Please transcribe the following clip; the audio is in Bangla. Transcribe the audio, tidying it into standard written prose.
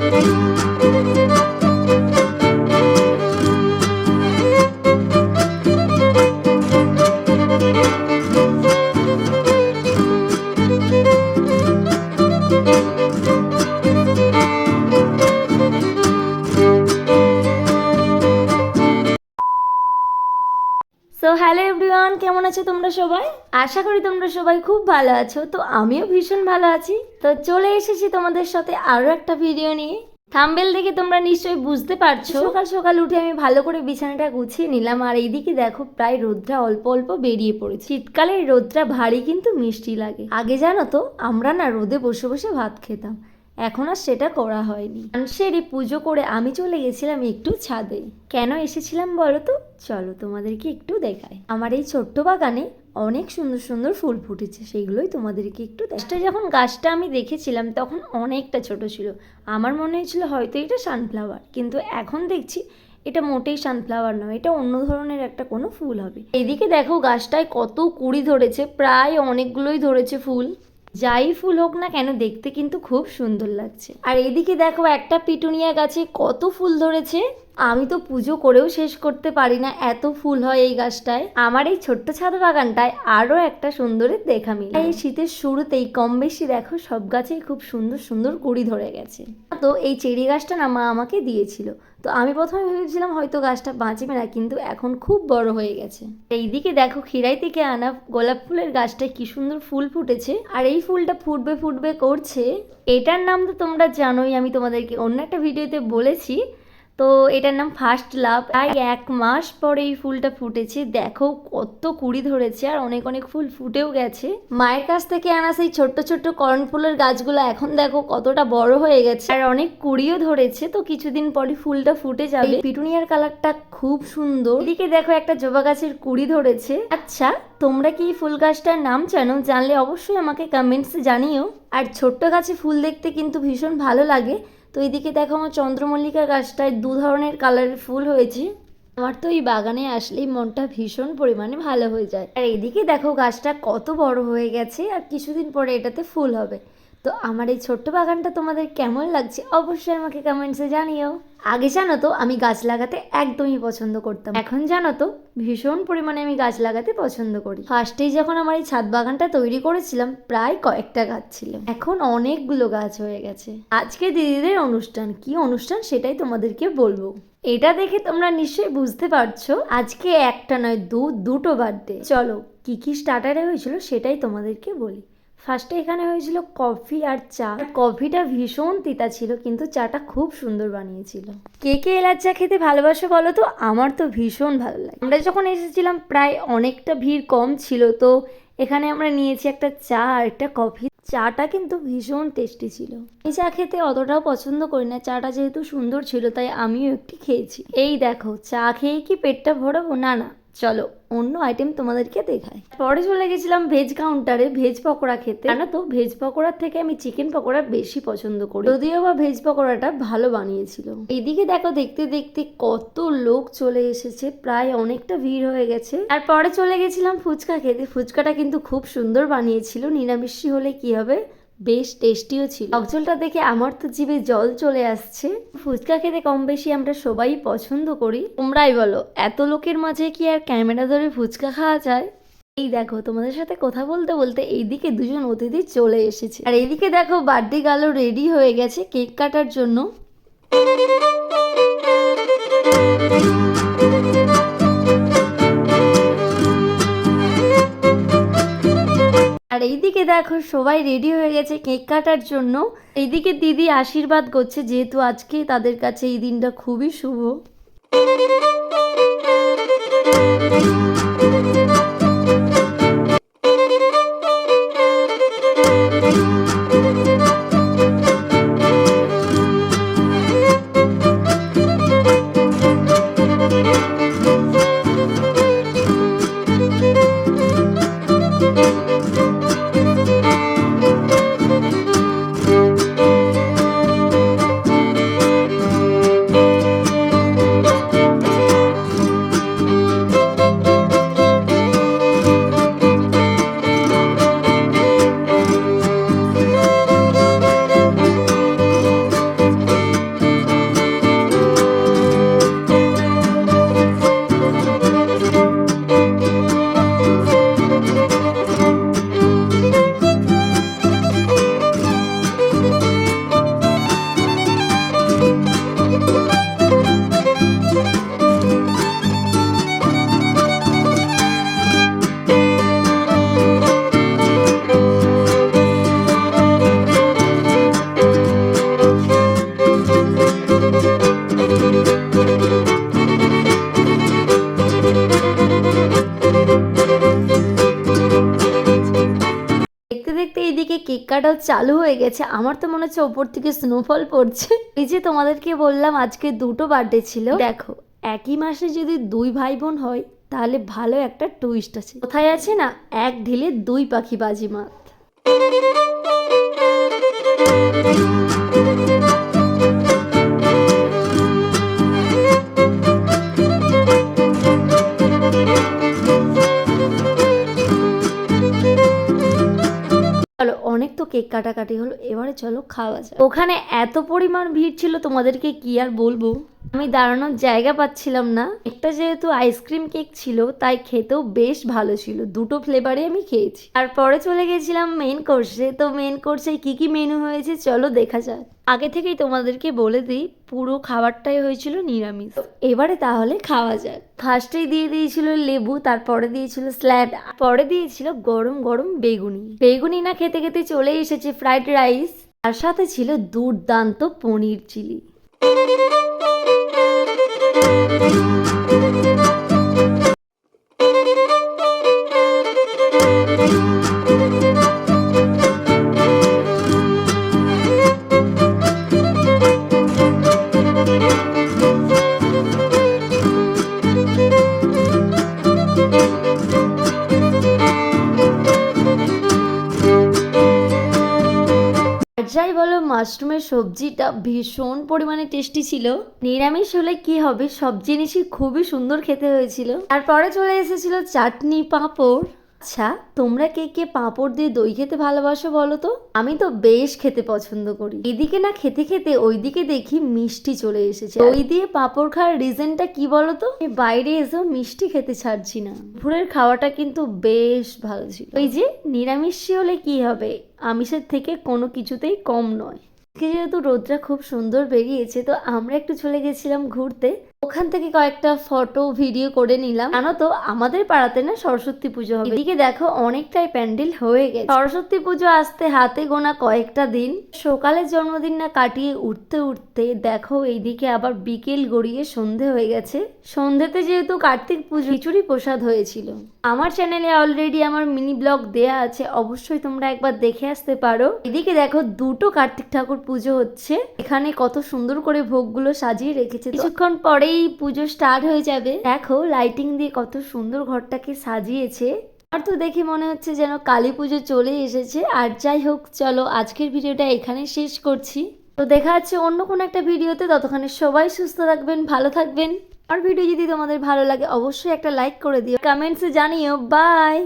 সো হ্যালো এভরিওয়ান, কেমন আছো তোমরা সবাই? আশা করি তোমরা সবাই খুব ভালো আছো। তো আমিও ভীষণ ভালো আছি। তো চলে এসেছি তোমাদের সাথে আরও একটা ভিডিও নিয়ে। থাম্বনেল দেখে তোমরা নিশ্চয়ই বুঝতে পারছো, সকাল সকাল উঠে আমি ভালো করে বিছানাটা গুছিয়ে নিলাম। আর এইদিকে দেখো প্রায় রোদটা অল্প অল্প বেরিয়ে পড়েছে। শীতকালে রোদটা ভারী কিন্তু মিষ্টি লাগে। আগে জানো তো আমরা না রোদে বসে বসে ভাত খেতাম, এখন আর সেটা করা হয়নি। মানুষেরই পুজো করে আমি চলে গেছিলাম একটু ছাদে। কেন এসেছিলাম বলো তো? চলো তোমাদেরকে একটু দেখাই। আমার এই ছোট্ট বাগানে অনেক সুন্দর সুন্দর ফুল ফুটেছে, সেইগুলোই তোমাদেরকে একটু দেখাই। যখন গাছটা আমি দেখেছিলাম তখন অনেকটা ছোট ছিল, আমার মনে হয়েছিল হয়তো এটা সানফ্লাওয়ার, কিন্তু এখন দেখছি এটা মোটেই সানফ্লাওয়ার নয়, এটা অন্য ধরনের একটা কোনো ফুল হবে। এইদিকে দেখো গাছটায় কত কুড়ি ধরেছে, প্রায় অনেকগুলোই ধরেছে ফুল। যাই ফুল হোক না কেন দেখতে কিন্তু খুব সুন্দর লাগছে। আর এদিকে দেখো একটা পিটুনিয়া গাছে কত ফুল ধরেছে, আমি তো পুজো করেও শেষ করতে পারি না, এত ফুল হয় এই গাছটায়। আমার এই ছোট্ট ছাদ বাগানটায় আরো একটা সুন্দরের দেখা মিলে। এই শীতের শুরুতেই কম বেশি দেখো সব গাছেই খুব সুন্দর সুন্দর কুড়ি ধরে গেছে। তো এই চেরি গাছটা না মা আমাকে দিয়েছিল, তো আমি প্রথমে ভেবেছিলাম হয়তো গাছটা বাঁচবে না, কিন্তু এখন খুব বড় হয়ে গেছে। এইদিকে দেখো খিরাই থেকে আনা গোলাপ ফুলের গাছটায় কি সুন্দর ফুল ফুটেছে, আর এই ফুলটা ফুটবে ফুটবে করছে। এটার নাম তো তোমরা জানোই, আমি তোমাদেরকে অন্য একটা ভিডিওতে বলেছি। তো এটার নাম ফার্স্ট লাভ। তাই 1 মাস পরে এই ফুলটা ফুটেছে। দেখো কত কুড়ি ধরেছে, আর অনেক অনেক ফুল ফুটেও গেছে। মায়ের কাছ থেকে আনা সেই ছোট্ট ছোট্ট কর্নফুলের গাছগুলো এখন দেখো কতটা বড় হয়ে গেছে, আর অনেক কুড়িও ধরেছে। তো কিছুদিন পরে ফুলটা ফুটে যাবে। পিটুনিয়ার কালারটা খুব সুন্দর। এদিকে দেখো একটা জবা গাছের কুড়ি ধরেছে। আচ্ছা, তোমরা কি এই ফুল গাছটার নাম জানো? জানলে অবশ্যই আমাকে কমেন্টসে জানিও। আর ছোট্ট গাছে ফুল দেখতে কিন্তু ভীষণ ভালো লাগে। তো এইদিকে দেখো আমার চন্দ্রমল্লিকা গাছটায় 2 ধরনের কালারের ফুল হয়েছে। আমার তো এই বাগানে আসলেই মনটা ভীষণ পরিমাণে ভালো হয়ে যায়। আর এইদিকে দেখো গাছটা কত বড় হয়ে গেছে, আর কিছুদিন পরে এটাতে ফুল হবে। তো আমার এই ছোট্ট বাগানটা তোমাদের কেমন লাগছে অবশ্যই আমাকে কমেন্টসে জানিও। আগে জানো তো আমি গাছ লাগাতে একদমই পছন্দ করতাম, এখন জানো তো ভীষণ পরিমাণে আমি গাছ লাগাতে পছন্দ করি। ফার্স্টেই যখন আমার এই ছাদ বাগানটা তৈরি করেছিলাম প্রায় কয়েকটা গাছ ছিল, এখন অনেকগুলো গাছ হয়ে গেছে। আজকে দিদিদের অনুষ্ঠান, কি অনুষ্ঠান সেটাই তোমাদেরকে বলবো। এটা দেখে তোমরা নিশ্চয়ই বুঝতে পারছো আজকে একটা নয় দুটো বার্থডে। চলো কি কি স্টার্টারে হয়েছিল সেটাই তোমাদেরকে বলি। ফার্স্টে এখানে হয়েছিল কফি আর চা। কফিটা ভীষণ তিতা ছিল, কিন্তু চাটা খুব সুন্দর বানিয়েছিল। কে কে এলাচ চা খেতে ভালোবাসো বলো তো? আমার তো ভীষণ ভালো লাগে। আমরা যখন এসেছিলাম প্রায় অনেকটা ভিড় কম ছিল, তো এখানে আমরা নিয়েছি একটা চা আর একটা কফি। চাটা কিন্তু ভীষণ টেস্টি ছিল। এই চা খেতে অতটাও পছন্দ করি না, চাটা যেহেতু সুন্দর ছিল তাই আমিও একটু খেয়েছি। এই দেখো চা খেয়ে কি পেটটা ভরাবো? না না, চলো অন্য আইটেম তোমাদেরকে দেখাই। পরে চলে গেছিলাম ভেজ কাউন্টারে ভেজ পকোড়া খেতে। জানো তো ভেজ পকোড়ার থেকে আমি চিকেন পকোড়া বেশি পছন্দ করি, যদিও বা ভেজ পকোড়াটা ভালো বানিয়েছিল। এইদিকে দেখো দেখতে দেখতে কত লোক চলে এসেছে, প্রায় অনেকটা ভিড় হয়ে গেছে। তারপরে চলে গেছিলাম ফুচকা খেতে। ফুচকাটা কিন্তু খুব সুন্দর বানিয়েছিল, নিরামিষি হলে কি হবে, বেশ টেস্টিও ছিল। টকঝোলটা দেখে আমার তো জিভে জল চলে আসছে। ফুচকা খেতে কম বেশি আমরা সবাই পছন্দ করি, তোমরাই বলো এত লোকের মাঝে কি আর ক্যামেরা ধরে ফুচকা খাওয়া যায়? এই দেখো তোমাদের সাথে কথা বলতে বলতে এইদিকে দুজন অতিথি চলে এসেছে, আর এইদিকে দেখো বার্থডে গার্লও রেডি হয়ে গেছে কেক কাটার জন্য। আর এইদিকে দেখো সবাই রেডি হয়ে গেছে কেক কাটার জন্য। এইদিকে দিদি আশীর্বাদ করছে, যেহেতু আজকে তাদের কাছে এই দিনটা খুবই শুভ। চালু হয়ে গেছে। আমার তো মনে হচ্ছে ওপর থেকে স্নোফল পড়ছে। এই যে তোমাদেরকে বললাম আজকে দুটো বার্থডে ছিল, দেখো একই মাসে যদি দুই ভাই বোন হয় তাহলে ভালো একটা টুইস্ট আছে। কোথায় আছে না, এক ঢিলে দুই পাখি বাজিমাত। চলো অনেক তো কেক কাটাকাটি হলো, এবারে চলো খাওয়া যাক। ওখানে এত পরিমাণ ভিড় ছিল তোমাদেরকে কি আর বলবো, আমি দাঁড়ানোর জায়গা পাচ্ছিলাম না। একটা যেহেতু আইসক্রিম কেক ছিল তাই খেতেও বেশ ভালো ছিল, দুটো ফ্লেভারে আমি খেয়েছি। তারপরে চলে গেছিলাম মেন কোর্সে। তো মেন কোর্সে কি কি মেনু হয়েছে চলো দেখা যাক। আগে থেকেই তোমাদেরকে বলে দিই পুরো খাবারটাই হয়েছিল নিরামিষ। এবারে তাহলে খাওয়া যাক। ফার্স্টেই দিয়ে দিয়েছিল লেবু, তারপরে দিয়েছিল স্যালাড, পরে দিয়েছিল গরম গরম বেগুনি। বেগুনি না খেতে খেতে চলে এসেছে ফ্রাইড রাইস, আর সাথে ছিল দুর্দান্ত পনির চিলি। যাই বলো মাশরুমের সবজিটা ভীষণ পরিমাণে টেস্টি ছিল। নিরামিষ হলে কি হবে, সব জিনিসই খুবই সুন্দর খেতে হয়েছিল। তারপরে চলে এসেছিল চাটনি, পাঁপড়। আচ্ছা তোমরা কে কে পাঁপড় দিয়ে দই খেতে ভালোবাসো বলো তো? আমি তো বেশ খেতে পছন্দ করি। এদিকে না খেতে খেতে ওইদিকে দেখি মিষ্টি চলে এসেছে। দই দিয়ে পাঁপড় খাওয়ার রিজনটা কি বলো তো? বাইরে এসেও মিষ্টি খেতে ছাড়ছি না। দুপুরের খাওয়াটা কিন্তু বেশ ভালো ছিল। ওই যে নিরামিষ হলে কি হবে, আমিষের থেকে কোনো কিছুতেই কম নয়। যেহেতু রোদটা খুব সুন্দর বেরিয়েছে তো আমরা একটু চলে গেছিলাম ঘুরতে। ওখান থেকে কয়েকটা ফটো ভিডিও করে নিলাম। জানো তো আমাদের পাড়াতে না সরস্বতী পুজো হবে। এদিকে দেখো অনেকটাই প্যান্ডেল হয়ে গেছে। সরস্বতী পুজো আসতে হাতে গোনা কয়েকটা দিন। সকালের জন্মদিন না কাটিয়ে উঠতে উঠতে দেখো এইদিকে আবার বিকেল গড়িয়ে সন্ধে হয়ে গেছে। সন্ধেতে যেহেতু কার্তিক পুজো খিচুড়ি প্রসাদ হয়েছিল। আমার চ্যানেলে অলরেডি আমার মিনি ব্লগ দেয়া আছে, অবশ্যই তোমরা একবার দেখে আসতে পারো। এদিকে দেখো দুটো কার্তিক ঠাকুর পুজো হচ্ছে। এখানে কত সুন্দর করে ভোগগুলো সাজিয়ে রেখেছে। কিছুক্ষণ পরেই পুজো স্টার্ট হয়ে যাবে। দেখো লাইটিং দিয়ে কত সুন্দর ঘরটাকে সাজিয়েছে। আর তো দেখে মনে হচ্ছে যেন কালী পুজো চলে এসেছে। আর যাই হোক চলো আজকের ভিডিওটা এখানে শেষ করছি। তো দেখা হচ্ছে অন্য কোনো একটা ভিডিওতে। ততক্ষণে সবাই সুস্থ থাকবেন, ভালো থাকবেন। আর ভিডিও যদি তোমাদের ভালো লাগে অবশ্যই একটা লাইক করে দিও, কমেন্টসে জানিও। বাই।